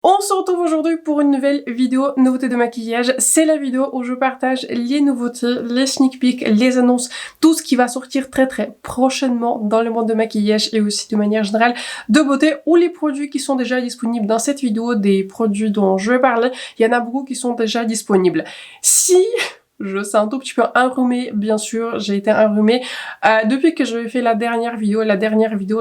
On se retrouve aujourd'hui pour une nouvelle vidéo nouveauté de maquillage. C'est la vidéo où je partage les nouveautés, les sneak peeks, les annonces, tout ce qui va sortir très prochainement dans le monde de maquillage et aussi de manière générale de beauté, ou les produits qui sont déjà disponibles dans cette vidéo, des produits dont je vais parler. Il y en a beaucoup qui sont déjà disponibles. Si je suis un tout petit peu enrhumée, bien sûr, j'ai été enrhumée. Depuis que j'avais fait la dernière vidéo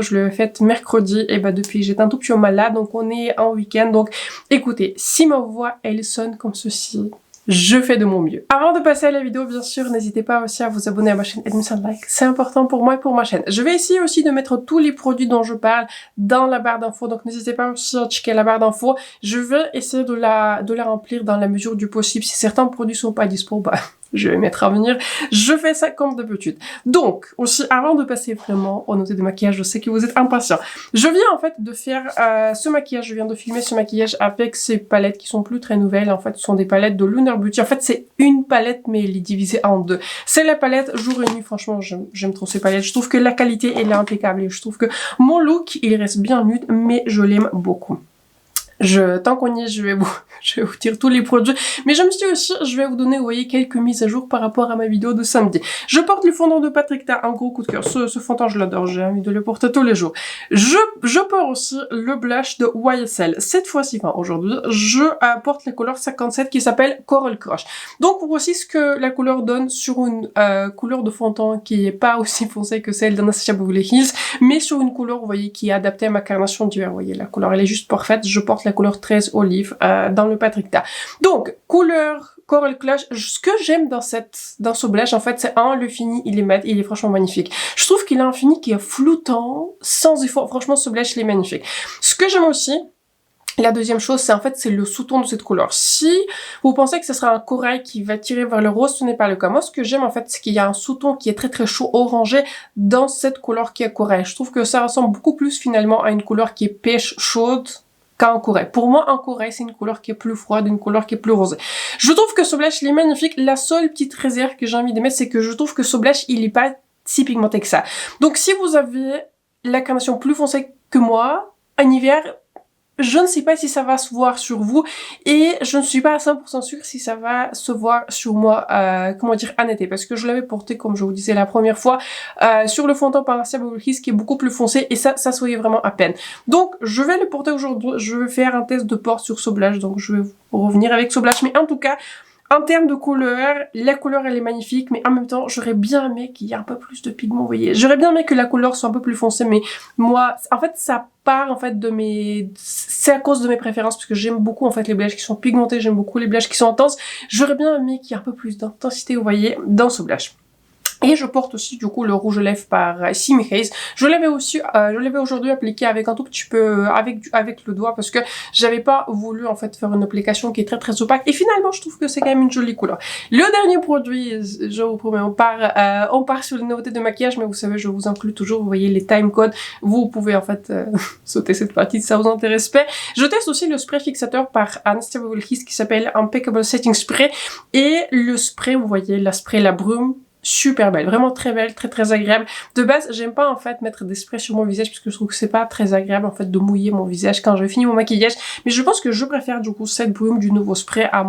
je l'ai faite mercredi, et bah depuis j'étais un tout petit peu malade, donc on est en week-end, donc écoutez, si ma voix elle sonne comme ceci, je fais de mon mieux. Avant de passer à la vidéo, bien sûr, n'hésitez pas aussi à vous abonner à ma chaîne et de me faire un like. C'est important pour moi et pour ma chaîne. Je vais essayer aussi de mettre tous les produits dont je parle dans la barre d'infos, donc n'hésitez pas aussi à checker la barre d'infos. Je vais essayer de la remplir dans la mesure du possible. Si certains produits sont pas dispo, bah je vais mettre à venir. Je fais ça comme d'habitude. Donc, aussi, avant de passer vraiment aux nouveautés de maquillage, je sais que vous êtes impatients. Je viens en fait de faire ce maquillage, je viens de filmer ce maquillage avec ces palettes qui sont plus très nouvelles. En fait, ce sont des palettes de Lunar Beauty. En fait, c'est une palette, mais elle est divisée en deux. C'est la palette jour et nuit. Franchement, j'aime trop ces palettes. Je trouve que la qualité, elle est impeccable. Et je trouve que mon look, il reste bien nude, mais je l'aime beaucoup. Tant qu'on y est, je vais vous dire tous les produits. Mais je me suis dit aussi, je vais vous donner, vous voyez, quelques mises à jour par rapport à ma vidéo de samedi. Je porte le fondant de Patrick Ta, un gros coup de cœur. Ce fondant, je l'adore, j'ai envie de le porter tous les jours. Je porte aussi le blush de YSL. Cette fois-ci, enfin aujourd'hui, je porte la couleur 57 qui s'appelle Coral Crush. Donc voici ce que la couleur donne sur une couleur de fond de teint qui est pas aussi foncée que celle d'Anastasia Beverly Hills, mais sur une couleur, vous voyez, qui est adaptée à ma carnation d'hiver. Vous voyez, la couleur, elle est juste parfaite. Je porte la couleur 13 olive dans le Patrick Ta. Donc, couleur Coral Crush, ce que j'aime dans ce blush, en fait, c'est le fini, il est mat, il est franchement magnifique. Je trouve qu'il a un fini qui est floutant, sans effort. Franchement, ce blush, il est magnifique. Ce que j'aime aussi, la deuxième chose, c'est en fait, c'est le sous-ton de cette couleur. Si vous pensez que ce sera un corail qui va tirer vers le rose, ce n'est pas le cas. Moi, ce que j'aime, en fait, c'est qu'il y a un sous-ton qui est très chaud, orangé, dans cette couleur qui est corail. Je trouve que ça ressemble beaucoup plus, finalement, à une couleur qui est pêche chaude qu'un corail. Pour moi, un corail, c'est une couleur qui est plus froide, une couleur qui est plus rosée. Je trouve que ce blush, il est magnifique. La seule petite réserve que j'ai envie de mettre, c'est que je trouve que ce blush, il est pas si pigmenté que ça. Donc, si vous avez la carnation plus foncée que moi, en hiver, je ne sais pas si ça va se voir sur vous, et je ne suis pas à 100% sûre si ça va se voir sur moi, comment dire, en été, parce que je l'avais porté, comme je vous disais la première fois, sur le fond de teint par Anastasia Beverly Hills qui est beaucoup plus foncé, et ça se voyait vraiment à peine. Donc, je vais le porter aujourd'hui, je vais faire un test de port sur ce blush, donc je vais revenir avec ce blush, mais en tout cas, en termes de couleur, la couleur elle est magnifique, mais en même temps, j'aurais bien aimé qu'il y ait un peu plus de pigments, vous voyez. J'aurais bien aimé que la couleur soit un peu plus foncée, mais moi, en fait, ça part en fait de c'est à cause de mes préférences, parce que j'aime beaucoup en fait les blushes qui sont pigmentés, j'aime beaucoup les blushes qui sont intenses. J'aurais bien aimé qu'il y ait un peu plus d'intensité, vous voyez, dans ce blush. Et je porte aussi du coup le rouge à lèvres par Simi Haze. Je l'avais aujourd'hui appliqué avec un tout petit peu avec le doigt, parce que j'avais pas voulu en fait faire une application qui est très opaque, et finalement je trouve que c'est quand même une jolie couleur. Le dernier produit, je vous promets, on part sur les nouveautés de maquillage, mais vous savez, je vous inclus toujours, vous voyez les time codes, vous pouvez en fait sauter cette partie si ça vous intéresse pas. Je teste aussi le spray fixateur par Anastasia Beverly Hills qui s'appelle Impeccable Setting Spray, et le spray, vous voyez, la brume, super belle, vraiment très belle, très agréable. De base, j'aime pas en fait mettre des sprays sur mon visage, parce que je trouve que c'est pas très agréable en fait de mouiller mon visage quand je finis mon maquillage, mais je pense que je préfère du coup cette brume du nouveau spray à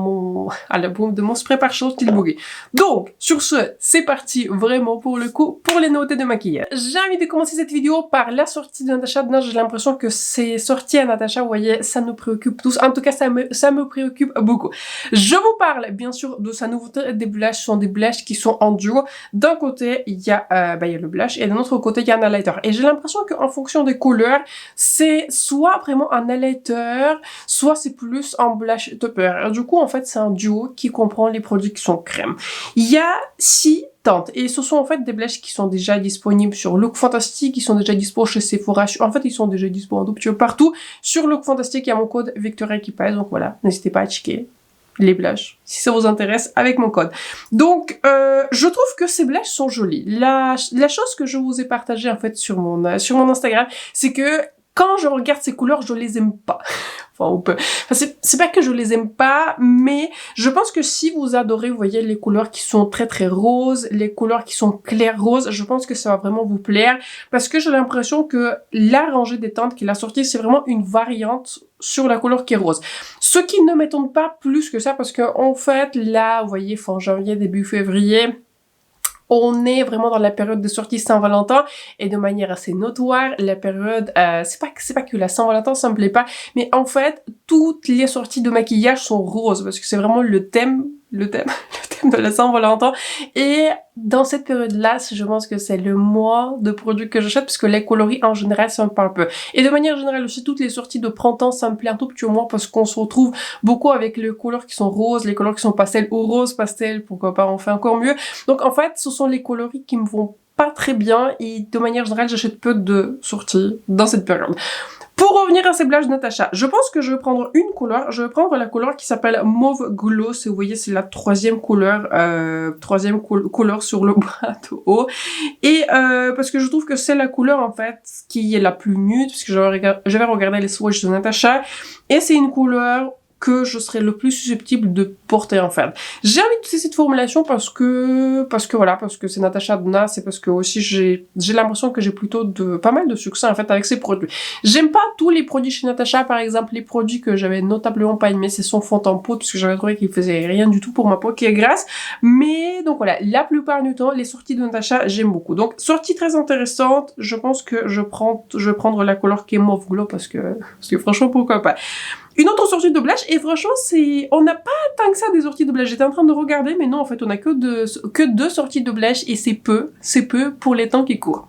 la brume de mon spray par Charlotte Tilbury. Donc, sur ce, c'est parti vraiment pour le coup, pour les nouveautés de maquillage. J'ai envie de commencer cette vidéo par la sortie de Natasha. J'ai l'impression que ces sorties à Natasha, vous voyez, ça nous préoccupe tous. En tout cas, ça me préoccupe beaucoup. Je vous parle bien sûr de sa nouveauté des blushes. Ce sont des blushes qui sont en duo. D'un côté, il y a le blush, et de l'autre côté, il y a un highlighter. Et j'ai l'impression qu'en fonction des couleurs, c'est soit vraiment un highlighter, soit c'est plus un blush topper. Et du coup, en fait, c'est un duo qui comprend les produits qui sont crème. Il y a 6 teintes, et ce sont en fait des blushs qui sont déjà disponibles sur Look Fantastic, qui sont déjà dispo chez Sephora. En fait, ils sont déjà dispo un tout petit peu partout. Sur Look Fantastic, il y a mon code Victoria qui passe, donc voilà, n'hésitez pas à checker les blushs, si ça vous intéresse, avec mon code. Donc, je trouve que ces blushs sont jolis. La chose que je vous ai partagée, en fait, sur mon Instagram, c'est que quand je regarde ces couleurs, je les aime pas. Enfin, on peut. Enfin, c'est pas que je les aime pas, mais je pense que si vous adorez, vous voyez, les couleurs qui sont très très roses, les couleurs qui sont claires roses, je pense que ça va vraiment vous plaire, parce que j'ai l'impression que la rangée des teintes qu'il a sorti, c'est vraiment une variante sur la couleur qui est rose. Ce qui ne m'étonne pas plus que ça, parce que en fait, là, vous voyez, fin janvier, début février, on est vraiment dans la période de sortie Saint-Valentin et de manière assez notoire, la période, c'est pas que la Saint-Valentin, ça me plaît pas, mais en fait, toutes les sorties de maquillage sont roses parce que c'est vraiment le thème de la Saint-Valentin. Et dans cette période-là, je pense que c'est le mois de produits que j'achète parce que les coloris en général, ça me parle peu. Et de manière générale aussi, toutes les sorties de printemps, ça me plaît un tout petit peu moins parce qu'on se retrouve beaucoup avec les couleurs qui sont roses, les couleurs qui sont pastel ou rose pastel, pourquoi pas, on fait encore mieux. Donc en fait, ce sont les coloris qui me vont pas très bien et de manière générale, j'achète peu de sorties dans cette période. Pour revenir à ces blushes de Natasha, je pense que je vais prendre une couleur. Je vais prendre la couleur qui s'appelle Mauve Gloss. Vous voyez, c'est la troisième couleur sur le bras de haut. Et parce que je trouve que c'est la couleur, en fait, qui est la plus nude, parce que je vais regarder les swatchs de Natasha. Et c'est une couleur que je serais le plus susceptible de porter en fait. J'ai envie de tester cette formulation parce que c'est Natasha Denona, c'est parce que aussi j'ai l'impression que j'ai plutôt pas mal de succès en fait avec ces produits. J'aime pas tous les produits chez Natasha, par exemple les produits que j'avais notablement pas aimé, c'est son fond en peau parce que j'avais trouvé qu'il faisait rien du tout pour ma peau qui est grasse, mais donc voilà, la plupart du temps les sorties de Natasha j'aime beaucoup. Donc sortie très intéressante, je pense que je vais prendre la couleur qui est Mauve Glow parce que franchement pourquoi pas. Une autre sortie de blush, et franchement, on n'a pas tant que ça des sorties de blush. J'étais en train de regarder, mais non, en fait, on a que deux sorties de blush, et c'est peu pour les temps qui courent.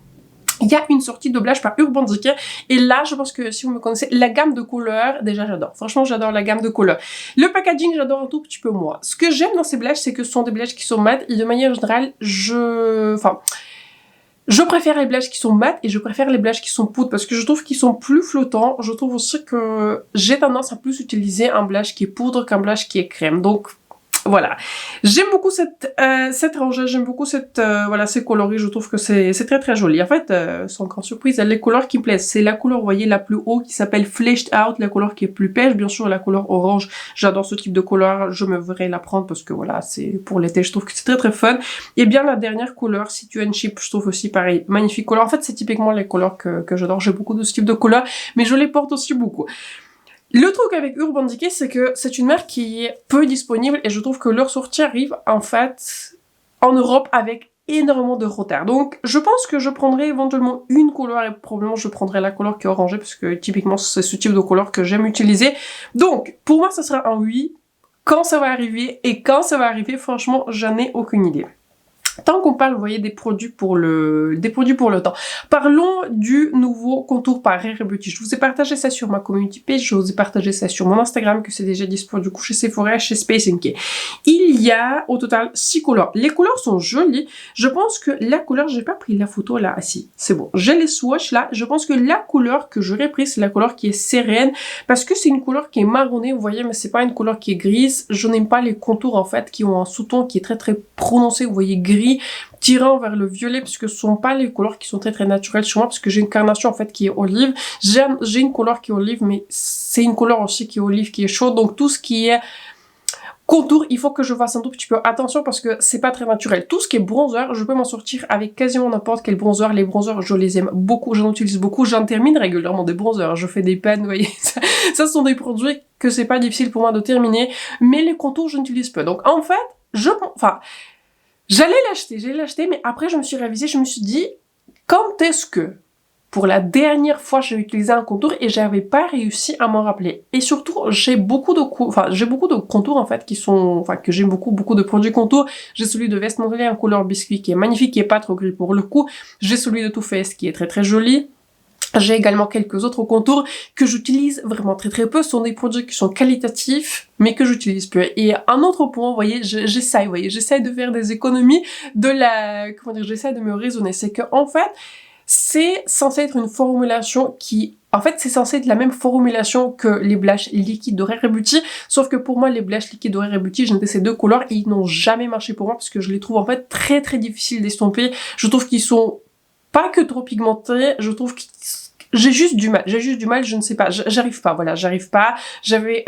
Il y a une sortie de blush par Urban Decay, et là, je pense que si vous me connaissez, la gamme de couleurs, déjà j'adore. Franchement, j'adore la gamme de couleurs. Le packaging, j'adore un tout petit peu moins. Ce que j'aime dans ces blushes, c'est que ce sont des blushes qui sont mat, et de manière générale, je préfère les blushes qui sont mat et je préfère les blushes qui sont poudre parce que je trouve qu'ils sont plus flottants. Je trouve aussi que j'ai tendance à plus utiliser un blush qui est poudre qu'un blush qui est crème. Donc voilà, j'aime beaucoup cette rangée, j'aime beaucoup ces coloris, je trouve que c'est très très joli. En fait, sans grande surprise, les couleurs qui me plaisent, c'est la couleur, vous voyez, la plus haut qui s'appelle Fleshed Out, la couleur qui est plus pêche, bien sûr la couleur orange, j'adore ce type de couleur, je me verrai la prendre parce que voilà, c'est pour l'été, je trouve que c'est très très fun. Et bien la dernière couleur, Situation Chip, je trouve aussi pareil, magnifique couleur. En fait, c'est typiquement les couleurs que j'adore, j'ai beaucoup de ce type de couleurs, mais je les porte aussi beaucoup. Le truc avec Urban Decay, c'est que c'est une marque qui est peu disponible et je trouve que leur sortie arrive en fait en Europe avec énormément de retard. Donc je pense que je prendrai éventuellement une couleur et probablement je prendrai la couleur qui est orangée parce que typiquement c'est ce type de couleur que j'aime utiliser. Donc pour moi ça sera un oui. Quand ça va arriver et quand ça va arriver, franchement j'en ai aucune idée. Tant qu'on parle, vous voyez, des produits pour le temps. Parlons du nouveau contour par Rare Beauty. Je vous ai partagé ça sur ma community page, je vous ai partagé ça sur mon Instagram, que c'est déjà dispo du coup chez Sephora, chez Space NK. Il y a au total 6 couleurs. Les couleurs sont jolies. Je pense que la couleur, j'ai pas pris la photo là, ah si, c'est bon. J'ai les swatchs là. Je pense que la couleur que j'aurais prise, c'est la couleur qui est sereine, parce que c'est une couleur qui est marronnée, vous voyez, mais c'est pas une couleur qui est grise. Je n'aime pas les contours en fait qui ont un sous-ton qui est très très prononcé, vous voyez, gris, tirant vers le violet, puisque ce sont pas les couleurs qui sont très très naturelles chez moi, parce que j'ai une carnation en fait qui est olive. J'ai une couleur qui est olive, mais c'est une couleur aussi qui est olive, qui est chaude, donc tout ce qui est contour, il faut que je fasse un tout petit peu attention parce que c'est pas très naturel. Tout ce qui est bronzer, je peux m'en sortir avec quasiment n'importe quel bronzer. Les bronzers, je les aime beaucoup, j'en utilise beaucoup, j'en termine régulièrement des bronzers. Je fais des pans, vous voyez, ça sont des produits que c'est pas difficile pour moi de terminer, mais les contours, je n'utilise peu. Donc en fait, j'allais l'acheter, mais après je me suis révisée, je me suis dit, quand est-ce que, pour la dernière fois, j'ai utilisé un contour et j'avais pas réussi à m'en rappeler. Et surtout, j'ai beaucoup de contours en fait que j'aime beaucoup de produits contours. J'ai celui de Veste Montréal en couleur biscuit qui est magnifique, qui est pas trop gris pour le coup. J'ai celui de Too Faced qui est très très joli. J'ai également quelques autres contours que j'utilise vraiment très très peu. Ce sont des produits qui sont qualitatifs, mais que j'utilise peu. Et un autre point, vous voyez, j'essaye de faire des économies j'essaye de me raisonner. C'est que, en fait, c'est censé être une formulation c'est censé être la même formulation que les blushs liquides de Rare Beauty, sauf que pour moi, les blushs liquides de Rare Beauty, j'ai testé 2 couleurs et ils n'ont jamais marché pour moi parce que je les trouve en fait très très difficiles d'estomper. Je trouve qu'ils sont pas que trop pigmentés, je trouve qu'ils j'ai juste du mal, je ne sais pas, j'arrive pas, voilà, j'arrive pas. J'avais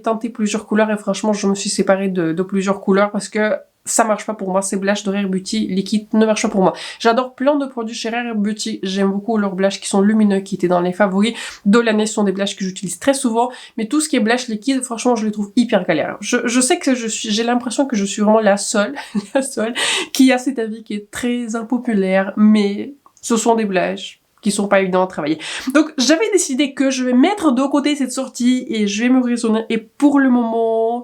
tenté plusieurs couleurs et franchement, je me suis séparée de plusieurs couleurs parce que ça marche pas pour moi, ces blushs de Rare Beauty liquide ne marchent pas pour moi. J'adore plein de produits chez Rare Beauty, j'aime beaucoup leurs blushs qui sont lumineux, qui étaient dans les favoris de l'année, ce sont des blushs que j'utilise très souvent, mais tout ce qui est blush liquide, franchement, je les trouve hyper galères. Je sais que j'ai l'impression que je suis vraiment la seule, qui a cet avis qui est très impopulaire, mais ce sont des blushs qui sont pas évidents à travailler. Donc j'avais décidé que je vais mettre de côté cette sortie et je vais me raisonner, et pour le moment,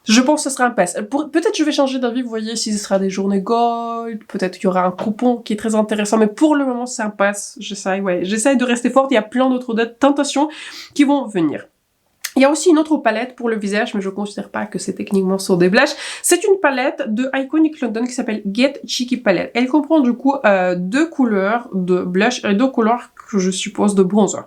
je pense que ce sera un pass. Peut-être je vais changer d'avis, vous voyez, si ce sera des journées gold, peut-être qu'il y aura un coupon qui est très intéressant, mais pour le moment c'est un pass. J'essaye de rester forte, il y a plein d'autres tentations qui vont venir. Il y a aussi une autre palette pour le visage, mais je considère pas que c'est techniquement sur des blushs. C'est une palette de Iconic London qui s'appelle Get Cheeky Palette. Elle comprend du coup 2 couleurs de blush et 2 couleurs que je suppose de bronzer.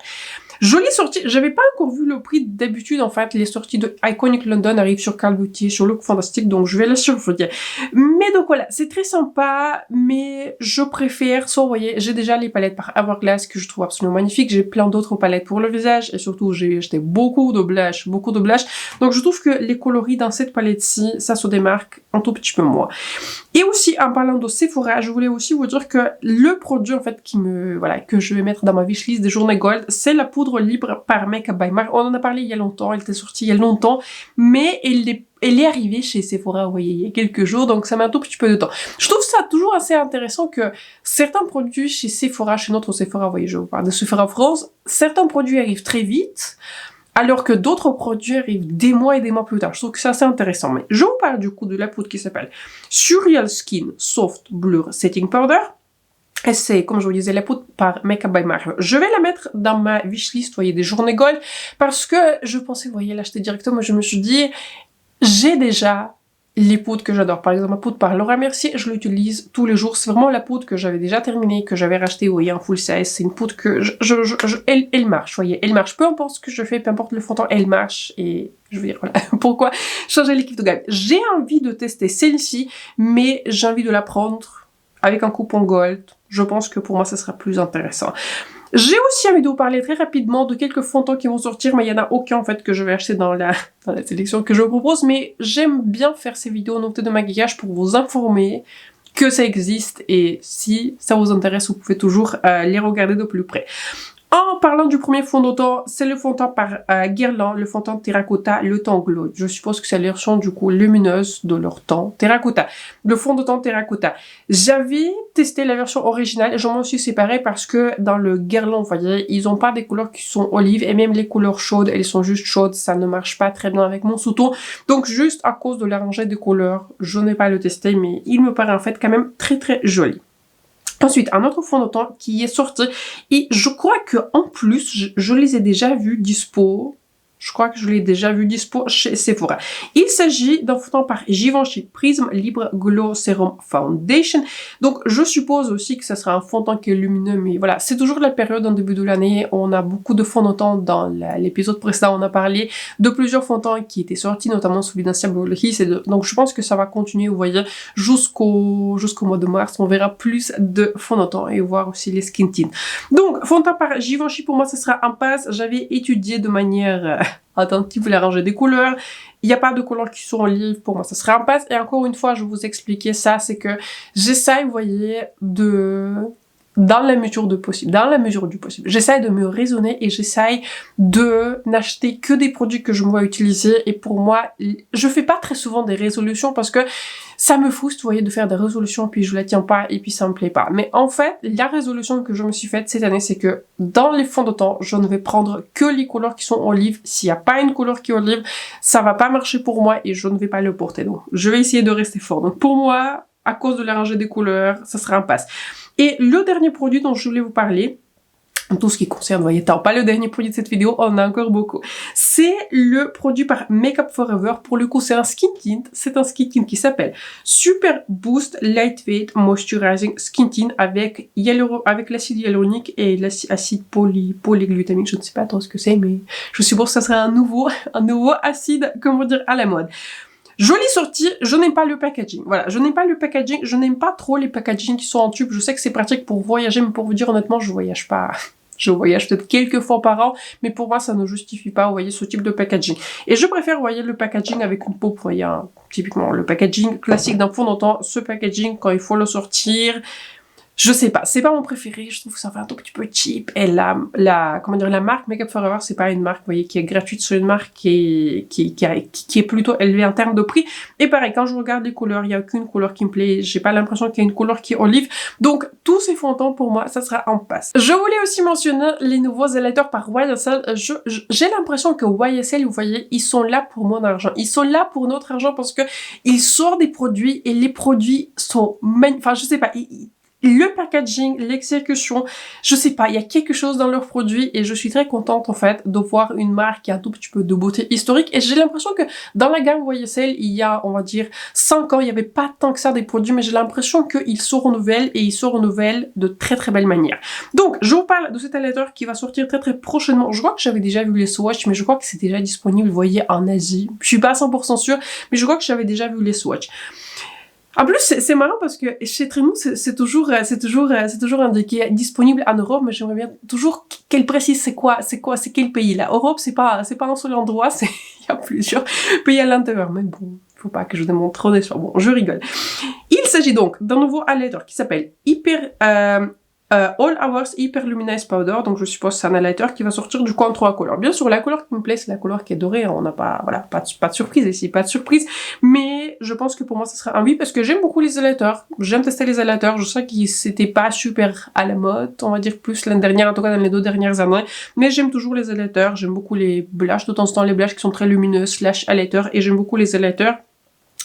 Jolie sortie, j'avais pas encore vu le prix d'habitude en fait, les sorties de Iconic London arrivent sur Call Beauty, sur Look Fantastic, donc je vais les surveiller. Mais donc voilà, c'est très sympa, mais je préfère, soit vous voyez, j'ai déjà les palettes par Hourglass que je trouve absolument magnifiques, j'ai plein d'autres palettes pour le visage, et surtout j'ai acheté beaucoup de blush, donc je trouve que les coloris dans cette palette-ci, ça se démarque un tout petit peu moins. Et aussi, en parlant de Sephora, je voulais aussi vous dire que le produit en fait que je vais mettre dans ma wishlist des journées gold, c'est la poudre libre par Makeup by Marc. On en a parlé il y a longtemps, elle était sortie il y a longtemps, mais elle est arrivée chez Sephora, vous voyez, il y a quelques jours, donc ça met un tout petit peu de temps. Je trouve ça toujours assez intéressant que certains produits chez Sephora, chez notre Sephora, vous voyez, je vous parle de Sephora France, certains produits arrivent très vite, alors que d'autres produits arrivent des mois et des mois plus tard. Je trouve que c'est assez intéressant. Mais je vous parle du coup de la poudre qui s'appelle Surreal Skin Soft Blur Setting Powder. Et c'est, comme je vous disais, la poudre par Makeup by Marc. Je vais la mettre dans ma wishlist, vous voyez, des journées gold, parce que je pensais, vous voyez, l'acheter directement, mais je me suis dit, j'ai déjà les poudres que j'adore. Par exemple, ma poudre par Laura Mercier, je l'utilise tous les jours. C'est vraiment la poudre que j'avais déjà terminée, que j'avais rachetée, vous voyez, en full size. C'est une poudre que elle marche, vous voyez, elle marche. Peu importe ce que je fais, peu importe le fond de teint, elle marche. Et je veux dire, voilà, pourquoi changer l'équipe de gamme. J'ai envie de tester celle-ci, mais j'ai envie de la prendre avec un coupon gold. Je pense que pour moi, ça sera plus intéressant. J'ai aussi envie de vous parler très rapidement de quelques fonds de teint qui vont sortir, mais il n'y en a aucun en fait que je vais acheter dans la sélection que je vous propose, mais j'aime bien faire ces vidéos notées de maquillage pour vous informer que ça existe, et si ça vous intéresse, vous pouvez toujours les regarder de plus près. En parlant du premier fond de teint, c'est le fond de teint par Guerlain, le fond de teint Terracotta, le teint glow. Je suppose que c'est la version du coup lumineuse de leur teint Terracotta. Le fond de teint Terracotta. J'avais testé la version originale et je m'en suis séparée parce que dans le Guerlain, vous voyez, ils ont pas des couleurs qui sont olives, et même les couleurs chaudes, elles sont juste chaudes, ça ne marche pas très bien avec mon sous-ton. Donc juste à cause de la rangée de couleurs, je n'ai pas le testé, mais il me paraît en fait quand même très très joli. Ensuite, un autre fond de teint qui est sorti, et je crois que en plus, je les ai déjà vus dispo. Je crois que je l'ai déjà vu dispo chez Sephora. Il s'agit d'un fond de teint par Givenchy Prism Libre Glow Serum Foundation. Donc, je suppose aussi que ça sera un fond de teint qui est lumineux, mais voilà, c'est toujours la période en début de l'année. On a beaucoup de fonds de teint. Dans l'épisode précédent, on a parlé de plusieurs fonds de teint qui étaient sortis, notamment celui d'Ancien Beverly Hills. Donc, je pense que ça va continuer, vous voyez, jusqu'au mois de mars. On verra plus de fonds de teint et voir aussi les skin tints. Donc, fond de teint par Givenchy, pour moi, ce sera un pass. J'avais étudié de manière attentive la rangée des couleurs. Il n'y a pas de couleurs qui sont en livre, pour moi ça serait un pass. Et encore une fois, je vais vous expliquer ça, c'est que j'essaye, vous voyez, dans la mesure du possible, j'essaye de me raisonner et j'essaye de n'acheter que des produits que je me vois utiliser. Et pour moi, je fais pas très souvent des résolutions parce que ça me frustre, vous voyez, de faire des résolutions puis je la tiens pas et puis ça me plaît pas. Mais en fait, la résolution que je me suis faite cette année, c'est que dans les fonds de teint, je ne vais prendre que les couleurs qui sont olives. S'il n'y a pas une couleur qui est olive, ça va pas marcher pour moi et je ne vais pas le porter. Donc, je vais essayer de rester fort. Donc, pour moi, à cause de la rangée des couleurs, ça sera un pass. Et le dernier produit dont je voulais vous parler, en tout ce qui concerne, vous voyez, pas le dernier produit de cette vidéo, on en a encore beaucoup. C'est le produit par Makeup Forever. Pour le coup, c'est un skin tint. C'est un skin tint qui s'appelle Super Boost Lightweight Moisturizing Skin Tint avec l'acide hyaluronique et l'acide polyglutamique. Je ne sais pas trop ce que c'est, mais je suppose que ça sera un nouveau acide, comment dire, à la mode. Jolie sortie, je n'aime pas le packaging. Voilà, je n'aime pas le packaging, je n'aime pas trop les packaging qui sont en tube. Je sais que c'est pratique pour voyager, mais pour vous dire honnêtement, je voyage pas Je voyage peut-être quelques fois par an, mais pour moi, ça ne justifie pas, vous voyez, ce type de packaging. Et je préfère, vous voyez, le packaging avec une peau, vous voyez, hein, typiquement, le packaging classique d'un fond temps, ce packaging, quand il faut le sortir, je sais pas, c'est pas mon préféré, je trouve que ça fait un tout petit peu cheap. Et comment dire, la marque Makeup Forever, c'est pas une marque, vous voyez, qui est gratuite, c'est une marque qui est plutôt élevée en termes de prix. Et pareil, quand je regarde les couleurs, il y a aucune couleur qui me plaît, j'ai pas l'impression qu'il y a une couleur qui est olive. Donc, tous ces fonds de teint, pour moi, ça sera en passe. Je voulais aussi mentionner les nouveaux highlighters par YSL. J'ai l'impression que YSL, vous voyez, ils sont là pour mon argent. Ils sont là pour notre argent parce que ils sortent des produits et les produits sont enfin, je sais pas, le packaging, l'exécution, je sais pas, il y a quelque chose dans leurs produits et je suis très contente en fait de voir une marque qui a un tout petit peu de beauté historique et j'ai l'impression que dans la gamme YSL, il y a, on va dire, 5 ans, il y avait pas tant que ça des produits, mais j'ai l'impression qu'ils se renouvellent et ils se renouvellent de très très belle manière. Donc, je vous parle de cet highlighter qui va sortir très très prochainement. Je crois que j'avais déjà vu les swatchs, mais je crois que c'est déjà disponible, vous voyez, en Asie. Je suis pas 100% sûre, mais je crois que j'avais déjà vu les swatchs. En plus, c'est marrant parce que chez Tremou, c'est toujours indiqué disponible en Europe, mais j'aimerais bien toujours qu'elle précise c'est quel pays là. Europe, c'est pas un seul endroit, il y a plusieurs pays à l'intérieur, mais bon, faut pas que je demande trop d'espoir. Bon, je rigole. Il s'agit donc d'un nouveau highlighter qui s'appelle All Hours Hyper Luminous Powder, donc je suppose c'est un highlighter qui va sortir du coup en 3 couleurs. Bien sûr, la couleur qui me plaît, c'est la couleur qui est dorée, on n'a pas, voilà, pas de surprise ici, pas de surprise, mais je pense que pour moi ça sera un oui parce que j'aime beaucoup les highlighters, j'aime tester les highlighters, je sais qu'ils c'était pas super à la mode, on va dire plus l'année dernière, en tout cas dans les 2 dernières années, mais j'aime toujours les highlighters, j'aime beaucoup les blushes, de temps en temps les blushes qui sont très lumineux, / highlighters, et j'aime beaucoup les highlighters.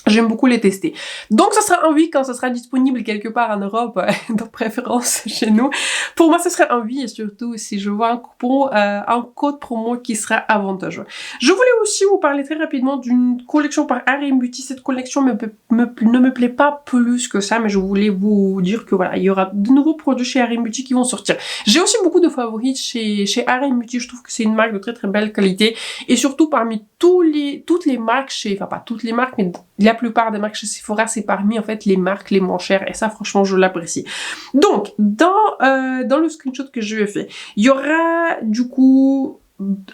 J'aime beaucoup les tester. Donc, ça sera un oui quand ça sera disponible quelque part en Europe, de préférence chez nous. Pour moi, ce serait un oui et surtout si je vois un code promo qui sera avantageux. Je voulais aussi vous parler très rapidement d'une collection par R&M Beauty. Cette collection ne me plaît pas plus que ça, mais je voulais vous dire que voilà, il y aura de nouveaux produits chez R&M Beauty qui vont sortir. J'ai aussi beaucoup de favoris chez R&M Beauty. Je trouve que c'est une marque de très très belle qualité et surtout parmi toutes les marques enfin pas toutes les marques, mais la plupart des marques chez Sephora, c'est parmi en fait les marques les moins chères et ça franchement je l'apprécie. Donc dans le screenshot que je lui ai fait, il y aura du coup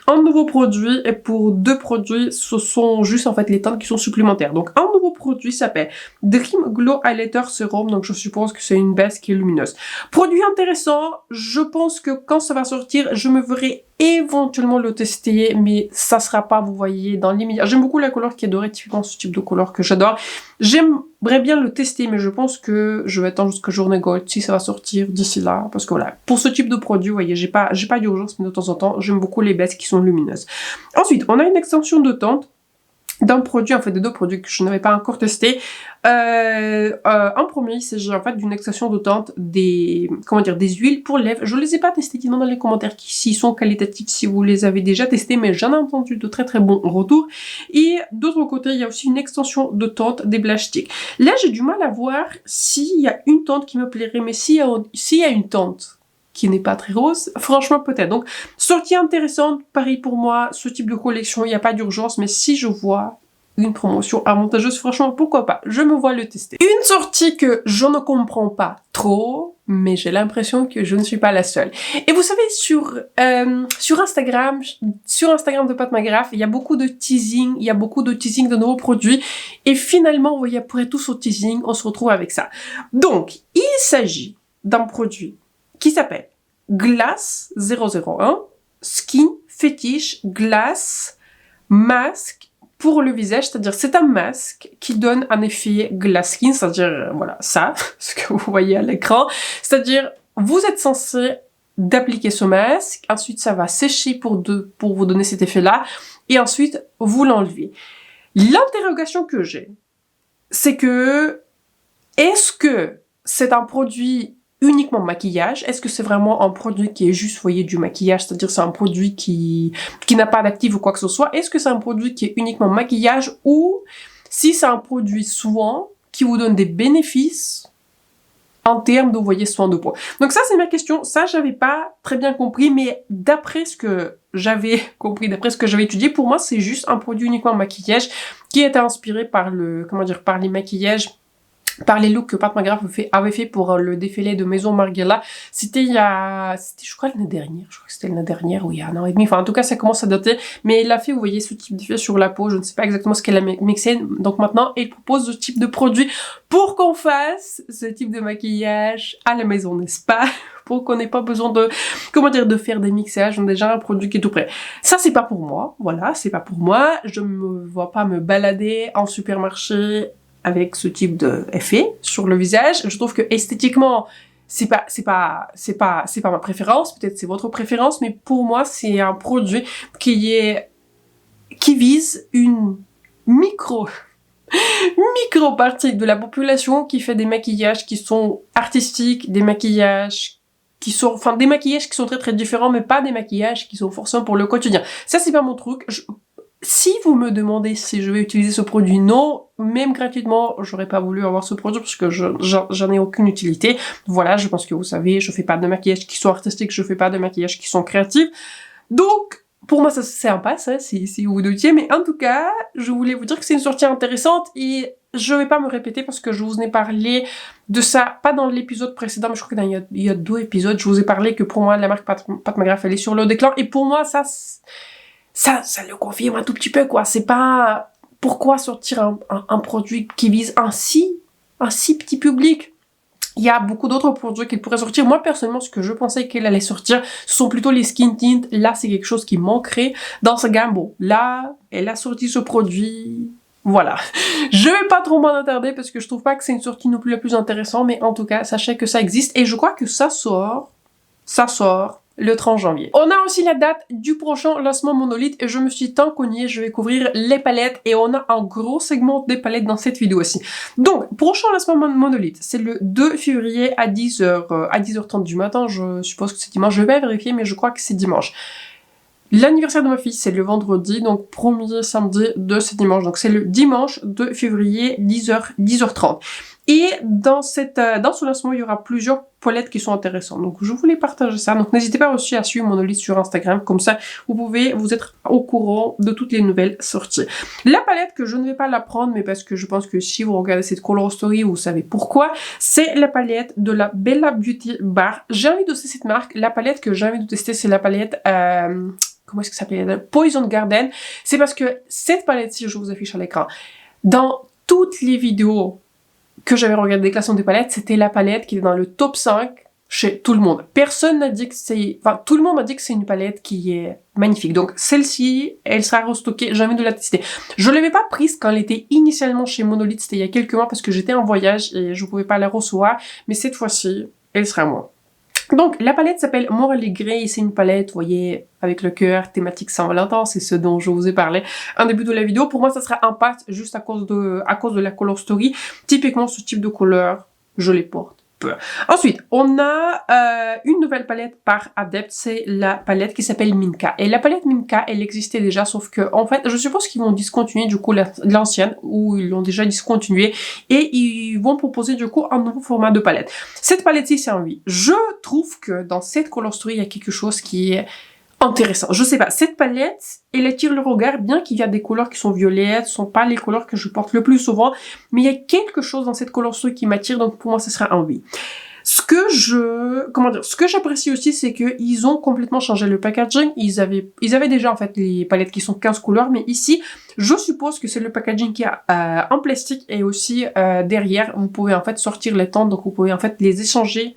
un nouveau produit et pour 2 produits, ce sont juste en fait les teintes qui sont supplémentaires. Donc un nouveau produit s'appelle Dream Glow Highlighter Serum, donc je suppose que c'est une base qui est lumineuse. Produit intéressant, je pense que quand ça va sortir, je me verrai éventuellement le tester, mais ça sera pas, vous voyez, dans l'immédiat. J'aime beaucoup la couleur qui est dorée, typiquement ce type de couleur que j'adore. J'aimerais bien le tester, mais je pense que je vais attendre jusqu'à journée gold si ça va sortir d'ici là, parce que voilà, pour ce type de produit, vous voyez, j'ai pas d'urgence, mais de temps en temps, j'aime beaucoup les bases qui sont lumineuses. Ensuite, on a une extension de teinte d'un produit, en fait, de 2 produits que je n'avais pas encore testé. En premier, il s'agit en fait d'une extension de teinte des huiles pour lèvres. Je les ai pas testés, dites-moi dans les commentaires s'ils sont qualitatifs, si vous les avez déjà testés, mais j'en ai entendu de très très bons retours. Et d'autre côté, il y a aussi une extension de teinte des blush sticks. Là, j'ai du mal à voir s'il y a une teinte qui me plairait, mais s'il y a une teinte qui n'est pas très rose, franchement peut-être. Donc, sortie intéressante, pareil pour moi, ce type de collection, il n'y a pas d'urgence, mais si je vois une promotion avantageuse, franchement, pourquoi pas, je me vois le tester. Une sortie que je ne comprends pas trop, mais j'ai l'impression que je ne suis pas la seule. Et vous savez, sur Instagram de Pat McGrath, il y a beaucoup de teasing, de nouveaux produits, et finalement, vous voyez, après tout ce teasing, on se retrouve avec ça. Donc, il s'agit d'un produit qui s'appelle Glass 001 Skin Fetish Glass Mask pour le visage, c'est-à-dire c'est un masque qui donne un effet glass skin, c'est-à-dire voilà ça, ce que vous voyez à l'écran, c'est-à-dire vous êtes censé d'appliquer ce masque, ensuite ça va sécher pour vous donner cet effet-là, et ensuite vous l'enlevez. L'interrogation que j'ai, c'est que est-ce que c'est un produit uniquement maquillage? Est-ce que c'est vraiment un produit qui est juste, vous voyez, du maquillage, c'est-à-dire c'est un produit qui n'a pas d'actif ou quoi que ce soit? Est-ce que c'est un produit qui est uniquement maquillage ou si c'est un produit soin qui vous donne des bénéfices en termes de, vous voyez, soins de peau? Donc ça, c'est ma question. Ça, j'avais pas très bien compris, mais d'après ce que j'avais compris, d'après ce que j'avais étudié, pour moi, c'est juste un produit uniquement maquillage qui est inspiré par les maquillages par les looks que Pat McGrath avait fait pour le défilé de Maison Margiela. C'était je crois l'année dernière, je crois que c'était l'année dernière ou il y a un an et demi, enfin en tout cas ça commence à dater, mais elle a fait, vous voyez, ce type d'effet sur la peau, je ne sais pas exactement ce qu'elle a mixé, donc maintenant elle propose ce type de produit pour qu'on fasse ce type de maquillage à la maison, n'est-ce pas? Pour qu'on n'ait pas besoin de, de faire des mixages, on a déjà un produit qui est tout prêt. Ça c'est pas pour moi, voilà, c'est pas pour moi, je me vois pas me balader en supermarché avec ce type d'effet sur le visage. Je trouve que esthétiquement, c'est pas ma préférence, peut-être c'est votre préférence, mais pour moi, c'est un produit qui vise une micro partie de la population qui fait des maquillages qui sont artistiques, des maquillages qui sont très très différents, mais pas des maquillages qui sont forcément pour le quotidien. Ça, c'est pas mon truc. Si vous me demandez si je vais utiliser ce produit, non, même gratuitement, j'aurais pas voulu avoir ce produit parce que j'en ai aucune utilité. Voilà, je pense que vous savez, je fais pas de maquillage qui sont artistiques, je fais pas de maquillage qui sont créatifs. Donc, pour moi, ça c'est un pas, ça, si vous doutiez, mais en tout cas, je voulais vous dire que c'est une sortie intéressante et je vais pas me répéter parce que je vous ai parlé de ça, pas dans l'épisode précédent, mais je crois qu'il y a 2 épisodes, je vous ai parlé que pour moi, la marque Pat McGrath, elle est sur le déclin et pour moi, ça le confirme un tout petit peu, quoi. C'est pas... Pourquoi sortir un produit qui vise un si petit public? Il y a beaucoup d'autres produits qu'elle pourrait sortir. Moi, personnellement, ce que je pensais qu'elle allait sortir, ce sont plutôt les skin tints. Là, c'est quelque chose qui manquerait dans sa gamme. Bon, là, elle a sorti ce produit... Voilà. Je vais pas trop m'en attarder parce que je trouve pas que c'est une sortie non plus la plus intéressante, mais en tout cas, sachez que ça existe et je crois que ça sort le 30 janvier. On a aussi la date du prochain lancement Monolith et je me suis tant qu'on y est, je vais couvrir les palettes et on a un gros segment des palettes dans cette vidéo aussi. Donc, prochain lancement Monolith, c'est le 2 février à 10h30 du matin, je suppose que c'est dimanche, je vais pas vérifier mais je crois que c'est dimanche. L'anniversaire de ma fille, c'est le vendredi, donc premier samedi de ce dimanche. Donc c'est le dimanche 2 février, 10h30. Et dans ce lancement, il y aura plusieurs palettes qui sont intéressantes. Donc je voulais partager ça. Donc n'hésitez pas aussi à suivre Monolith sur Instagram. Comme ça, vous pouvez vous être au courant de toutes les nouvelles sorties. La palette que je ne vais pas la prendre, mais parce que je pense que si vous regardez cette color story, vous savez pourquoi. C'est la palette de la Bella Beauty Bar. J'ai envie de tester cette marque. La palette que j'ai envie de tester, c'est la palette... comment est-ce que ça s'appelle? Poison Garden. C'est parce que cette palette-ci, je vous affiche à l'écran, dans toutes les vidéos que j'avais regardé des classements des palettes, c'était la palette qui était dans le top 5 chez tout le monde. Personne n'a dit que c'est... Enfin, tout le monde m'a dit que c'est une palette qui est magnifique. Donc, celle-ci, elle sera restockée. J'ai envie de la tester. Je ne l'avais pas prise quand elle était initialement chez Monolith. C'était il y a quelques mois parce que j'étais en voyage et je ne pouvais pas la recevoir. Mais cette fois-ci, elle sera à moi. Donc, la palette s'appelle Morally Grey, c'est une palette, vous voyez, avec le cœur, thématique Saint-Valentin, c'est ce dont je vous ai parlé en début de la vidéo. Pour moi, ça sera un pass juste à cause de la color story. Typiquement, ce type de couleur, je les porte peu. Ensuite, on a une nouvelle palette par Adept, c'est la palette qui s'appelle Minka. Et la palette Minka, elle existait déjà, sauf que, en fait, je suppose qu'ils vont discontinuer du coup l'ancienne, ou ils l'ont déjà discontinué, et ils vont proposer du coup un nouveau format de palette. Cette palette-ci, c'est un 8. Je trouve que dans cette color story, il y a quelque chose qui est intéressant. Je sais pas, cette palette, elle attire le regard, bien qu'il y a des couleurs qui sont violettes, ce sont pas les couleurs que je porte le plus souvent, mais il y a quelque chose dans cette color story qui m'attire, donc pour moi, ce sera un oui. Ce que j'apprécie aussi, c'est qu'ils ont complètement changé le packaging. Ils avaient déjà, en fait, les palettes qui sont 15 couleurs, mais ici, je suppose que c'est le packaging qui a en plastique et aussi derrière, vous pouvez en fait sortir les tentes, donc vous pouvez en fait les échanger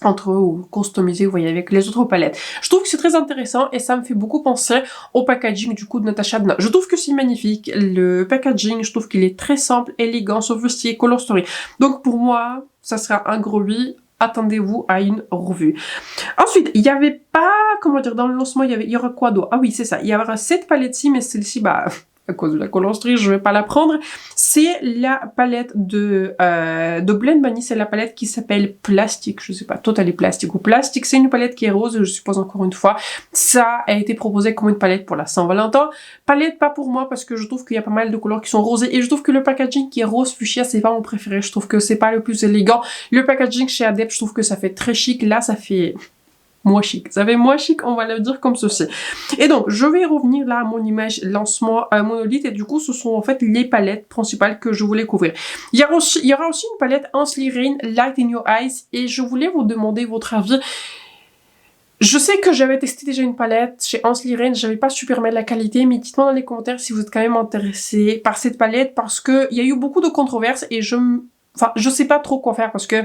entre eux ou customiser, vous voyez, avec les autres palettes. Je trouve que c'est très intéressant et ça me fait beaucoup penser au packaging du coup de Natasha Denona. Je trouve que c'est magnifique, le packaging, je trouve qu'il est très simple, élégant, sophistiqué, color story. Donc pour moi, ça sera un gros oui. Attendez-vous à une revue. Ensuite, il y avait pas, comment dire, dans le lancement, il y aura quoi d'autre? Ah oui, c'est ça, il y aura cette palette-ci, mais celle-ci, bah... à cause de la color story, je vais pas la prendre. C'est la palette de Blend Bunny, c'est la palette qui s'appelle Plastique, je sais pas, Totally Plastic ou Plastique. C'est une palette qui est rose, je suppose encore une fois. Ça a été proposé comme une palette pour la Saint-Valentin. Palette pas pour moi parce que je trouve qu'il y a pas mal de couleurs qui sont rosées et je trouve que le packaging qui est rose fuchsia, c'est pas mon préféré. Je trouve que c'est pas le plus élégant. Le packaging chez Adept, je trouve que ça fait très chic. Là, ça fait... moins chic. Ça fait moins chic, on va le dire comme ceci. Et donc, je vais revenir là à mon image lancement monolithe et du coup, ce sont en fait les palettes principales que je voulais couvrir. Il y aura aussi une palette Hensley Rain Light in Your Eyes et je voulais vous demander votre avis. Je sais que j'avais testé déjà une palette chez Hensley Rain, j'avais pas super mal la qualité, mais dites-moi dans les commentaires si vous êtes quand même intéressé par cette palette parce que il y a eu beaucoup de controverses et je sais pas trop quoi faire parce que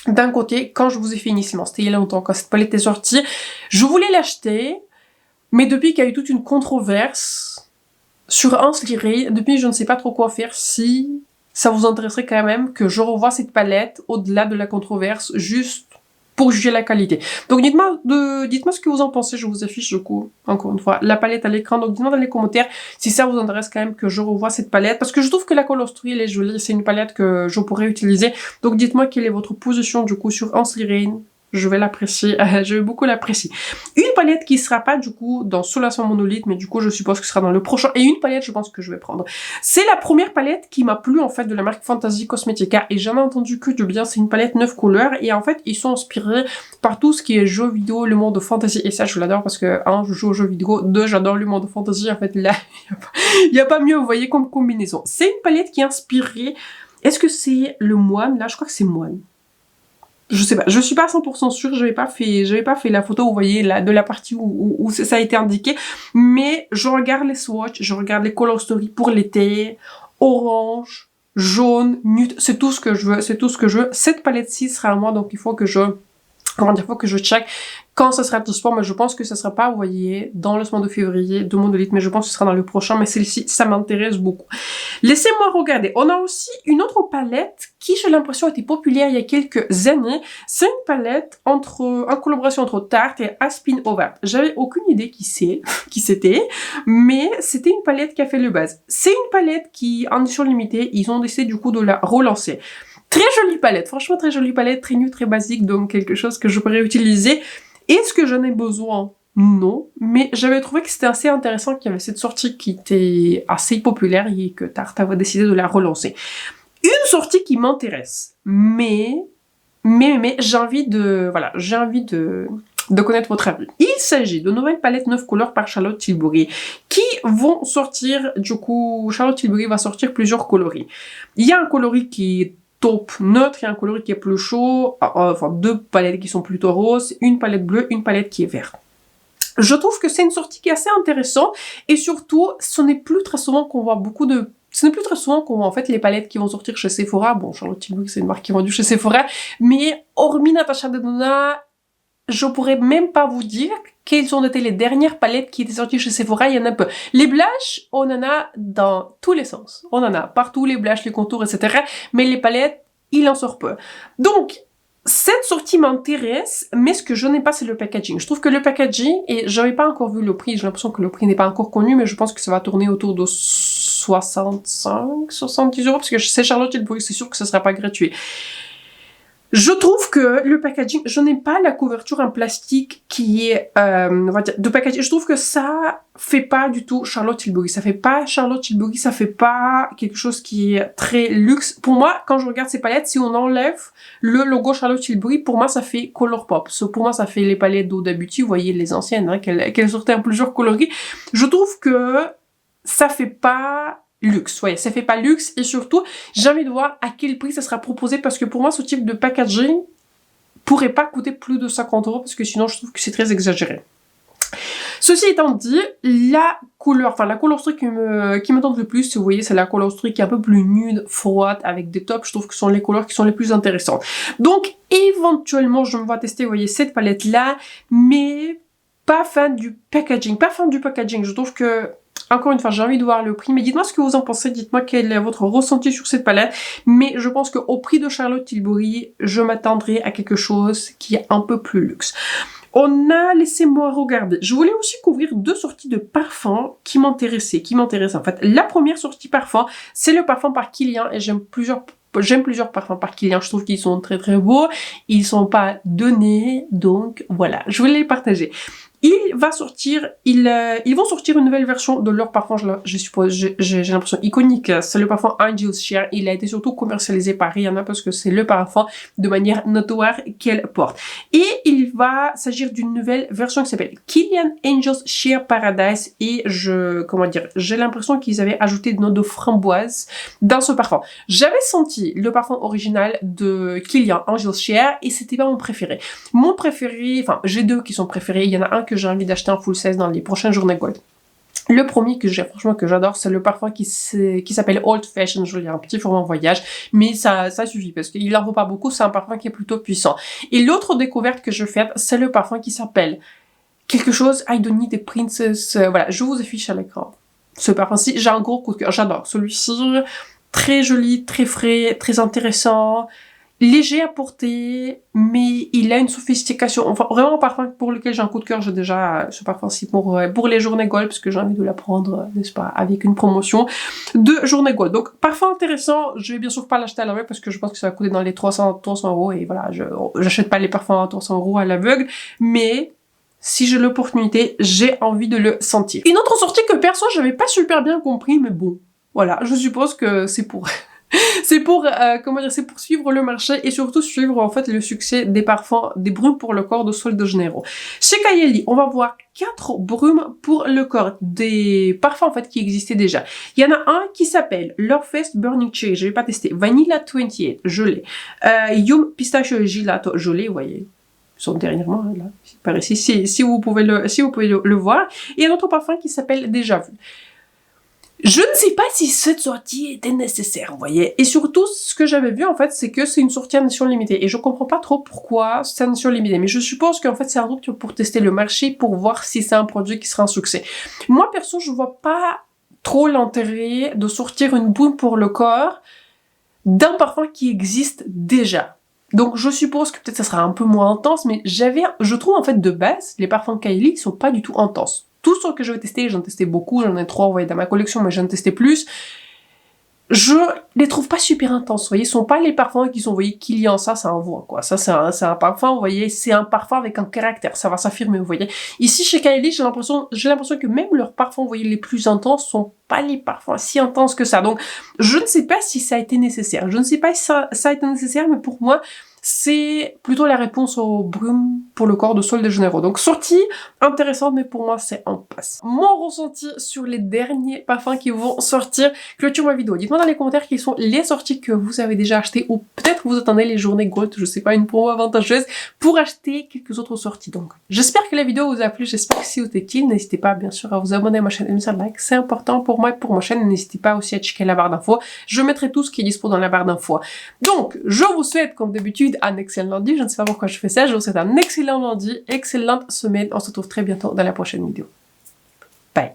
d'un côté, quand je vous ai fait initialement, c'était il y a longtemps, quand cette palette est sortie, je voulais l'acheter, mais depuis qu'il y a eu toute une controverse sur Hensley Rain, depuis je ne sais pas trop quoi faire si ça vous intéresserait quand même que je revoie cette palette au-delà de la controverse, juste pour juger la qualité. Donc dites-moi ce que vous en pensez, je vous affiche du coup, encore une fois, la palette à l'écran, donc dites-moi dans les commentaires si ça vous intéresse quand même que je revoie cette palette, parce que je trouve que la Colorstory elle est jolie, c'est une palette que je pourrais utiliser, donc dites-moi quelle est votre position du coup sur Hensley Rain. Je vais l'apprécier, je vais beaucoup l'apprécier. Une palette qui sera pas du coup dans Soulagement Monolithe, mais du coup je suppose que ce sera dans le prochain. Et une palette je pense que je vais prendre. C'est la première palette qui m'a plu en fait de la marque Fantasy Cosmetica et j'en ai entendu que du bien. C'est une palette 9 couleurs et en fait ils sont inspirés par tout ce qui est jeux vidéo, le monde de fantasy. Et ça je l'adore parce que je joue aux jeux vidéo, j'adore le monde de fantasy. En fait là, il y a pas mieux, vous voyez, comme combinaison. C'est une palette qui est inspirée. Est-ce que c'est le moine? Là je crois que c'est moine. Je sais pas, je suis pas 100% sûre, j'avais pas fait la photo, vous voyez, là, de la partie où ça a été indiqué, mais je regarde les swatchs, je regarde les Colorstory pour l'été, orange, jaune, nude, c'est tout ce que je veux, c'est tout ce que je veux. Cette palette-ci sera à moi, donc il faut que je check quand ça sera dispo, mais je pense que ça sera pas, vous voyez, dans le mois de février de Monolith, mais je pense que ce sera dans le prochain, mais celle-ci, ça m'intéresse beaucoup. Laissez-moi regarder. On a aussi une autre palette qui, j'ai l'impression, était populaire il y a quelques années. C'est une palette en collaboration entre Tarte et Aspin Overt. J'avais aucune idée qui c'était, mais c'était une palette qui a fait le buzz. C'est une palette qui, en édition limitée, ils ont décidé du coup de la relancer. Très jolie palette, franchement très jolie palette, très nue, très basique, donc quelque chose que je pourrais utiliser. Est-ce que j'en ai besoin? Non, mais j'avais trouvé que c'était assez intéressant qu'il y avait cette sortie qui était assez populaire et que Tarte avait décidé de la relancer. Une sortie qui m'intéresse, mais j'ai envie de connaître votre avis. Il s'agit de nouvelles palettes 9 couleurs par Charlotte Tilbury qui vont sortir, du coup, Charlotte Tilbury va sortir plusieurs coloris. Il y a un coloris qui est taupe neutre, il y a un coloris qui est plus chaud, enfin 2 palettes qui sont plutôt roses, une palette bleue, une palette qui est verte. Je trouve que c'est une sortie qui est assez intéressante et surtout, ce n'est plus très souvent qu'on voit en fait les palettes qui vont sortir chez Sephora. Bon, Charlotte Tilbury c'est une marque qui est vendue chez Sephora, mais hormis Natasha Denona, je pourrais même pas vous dire quelles ont été les dernières palettes qui étaient sorties chez Sephora, il y en a peu. Les blushes, on en a dans tous les sens. On en a partout, les blushes, les contours, etc. Mais les palettes, il en sort peu. Donc, cette sortie m'intéresse, mais ce que je n'ai pas, c'est le packaging. Je trouve que le packaging, et j'avais pas encore vu le prix, j'ai l'impression que le prix n'est pas encore connu, mais je pense que ça va tourner autour de 65, 70 euros, parce que c'est Charlotte Tilbury, c'est sûr que ce sera pas gratuit. Je trouve que le packaging, je n'ai pas la couverture en plastique qui est, on va dire, de packaging. Je trouve que ça fait pas du tout Charlotte Tilbury. Ça fait pas Charlotte Tilbury, ça fait pas quelque chose qui est très luxe. Pour moi, quand je regarde ces palettes, si on enlève le logo Charlotte Tilbury, pour moi, ça fait Colourpop. Pour moi, ça fait les palettes d'Huda Beauty, vous voyez, les anciennes, hein, qu'elles sortaient en plusieurs coloris. Je trouve que ça fait pas luxe, ouais, ça fait pas luxe et surtout, j'ai envie de voir à quel prix ça sera proposé parce que pour moi, ce type de packaging pourrait pas coûter plus de 50 euros parce que sinon, je trouve que c'est très exagéré. Ceci étant dit, la Colorstory qui me tente le plus, vous voyez, c'est la Colorstory qui est un peu plus nude, froide, avec des tops. Je trouve que ce sont les couleurs qui sont les plus intéressantes. Donc, éventuellement, je me vois tester, vous voyez, cette palette-là, mais pas fan du packaging. Pas fan du packaging. Je trouve que encore une fois, j'ai envie de voir le prix, mais dites-moi ce que vous en pensez, dites-moi quel est votre ressenti sur cette palette, mais je pense qu'au prix de Charlotte Tilbury, je m'attendrai à quelque chose qui est un peu plus luxe. Laissez-moi regarder. Je voulais aussi couvrir 2 sorties de parfums qui m'intéressaient en fait. La première sortie parfum, c'est le parfum par Kilian et j'aime plusieurs parfums par Kilian, je trouve qu'ils sont très très beaux, ils sont pas donnés, donc voilà, je voulais les partager. il va sortir, ils vont sortir une nouvelle version de leur parfum, je suppose, j'ai l'impression iconique. C'est le parfum Angel's Share. Il a été surtout commercialisé par Rihanna parce que c'est le parfum de manière notoire qu'elle porte. Et il va s'agir d'une nouvelle version qui s'appelle Kilian Angel's Share Paradise. Et j'ai l'impression qu'ils avaient ajouté des notes de framboise dans ce parfum. J'avais senti le parfum original de Kilian Angel's Share et c'était pas mon préféré. Mon préféré, enfin, j'ai deux qui sont préférés. Il y en a un que j'ai envie d'acheter en full size dans les prochaines journées gold. Le premier que j'adore, c'est le parfum qui s'appelle Old Fashioned. Je l'ai un petit format voyage, mais ça suffit parce qu'il en vaut pas beaucoup. C'est un parfum qui est plutôt puissant. Et l'autre découverte que je fais, c'est le parfum qui s'appelle quelque chose I Don't Need a Princess. Voilà, je vous affiche à l'écran. Ce parfum-ci, j'ai un gros coup de cœur. J'adore celui-ci. Très joli, très frais, très intéressant. Léger à porter, mais il a une sophistication. Enfin, vraiment un parfum pour lequel j'ai un coup de cœur. J'ai déjà ce parfum-ci pour les journées gold, parce que j'ai envie de la prendre, n'est-ce pas, avec une promotion de journée gold. Donc, parfum intéressant. Je vais bien sûr pas l'acheter à l'aveugle, parce que je pense que ça va coûter dans les 300 €, et voilà, j'achète pas les parfums à 300 € à l'aveugle, mais si j'ai l'opportunité, j'ai envie de le sentir. Une autre sortie que perso, j'avais pas super bien compris, mais bon, voilà, je suppose que c'est pour... c'est pour suivre le marché et surtout suivre en fait le succès des parfums, des brumes pour le corps de Sol de Janeiro. Chez Kylie, on va voir 4 brumes pour le corps, des parfums en fait qui existaient déjà. Il y en a un qui s'appelle Lovefest Burning Cherry, je vais pas tester. Vanilla 28, je l'ai. Yum Pistachio Gelato, je l'ai, vous voyez. Ils sont dernièrement là, par ici, si vous pouvez le voir. Et un autre parfum qui s'appelle Déjà Vu. Je ne sais pas si cette sortie était nécessaire, vous voyez. Et surtout, ce que j'avais vu, en fait, c'est que c'est une sortie à édition limitée. Et je comprends pas trop pourquoi c'est à édition limitée. Mais je suppose qu'en fait, c'est un truc pour tester le marché, pour voir si c'est un produit qui sera un succès. Moi, perso, je vois pas trop l'intérêt de sortir une boule pour le corps d'un parfum qui existe déjà. Donc, je suppose que peut-être ça sera un peu moins intense, mais je trouve, en fait, de base, les parfums Kylie sont pas du tout intenses. Tous ceux que je vais tester, j'en ai testé beaucoup, j'en ai 3, vous voyez, dans ma collection, mais j'en ai testé plus. Je les trouve pas super intenses, vous voyez, ce sont pas les parfums qui sont, vous voyez, Kilian, ça envoie, quoi. Ça, c'est un parfum, vous voyez, c'est un parfum avec un caractère, ça va s'affirmer, vous voyez. Ici, chez Kylie, j'ai l'impression que même leurs parfums, vous voyez, les plus intenses sont pas les parfums si intenses que ça. Donc, je ne sais pas si ça a été nécessaire. Je ne sais pas si ça a été nécessaire, mais pour moi, c'est plutôt la réponse aux brumes pour le corps de Sol de Janeiro. Donc sortie intéressante, mais pour moi c'est en passe. Mon ressenti sur les derniers parfums qui vont sortir clôture ma vidéo. Dites-moi dans les commentaires quelles sont les sorties que vous avez déjà achetées ou peut-être vous attendez les journées gold, je sais pas, une promo avantageuse pour acheter quelques autres sorties. Donc j'espère que la vidéo vous a plu, j'espère que si vous êtes utile, n'hésitez pas bien sûr à vous abonner à ma chaîne et me faire like, c'est important pour moi et pour ma chaîne. N'hésitez pas aussi à checker la barre d'infos, je mettrai tout ce qui est dispo dans la barre d'infos. Donc je vous souhaite comme d'habitude un excellent lundi, je ne sais pas pourquoi je fais ça, je vous souhaite un excellent lundi, excellente semaine, on se retrouve très bientôt dans la prochaine vidéo.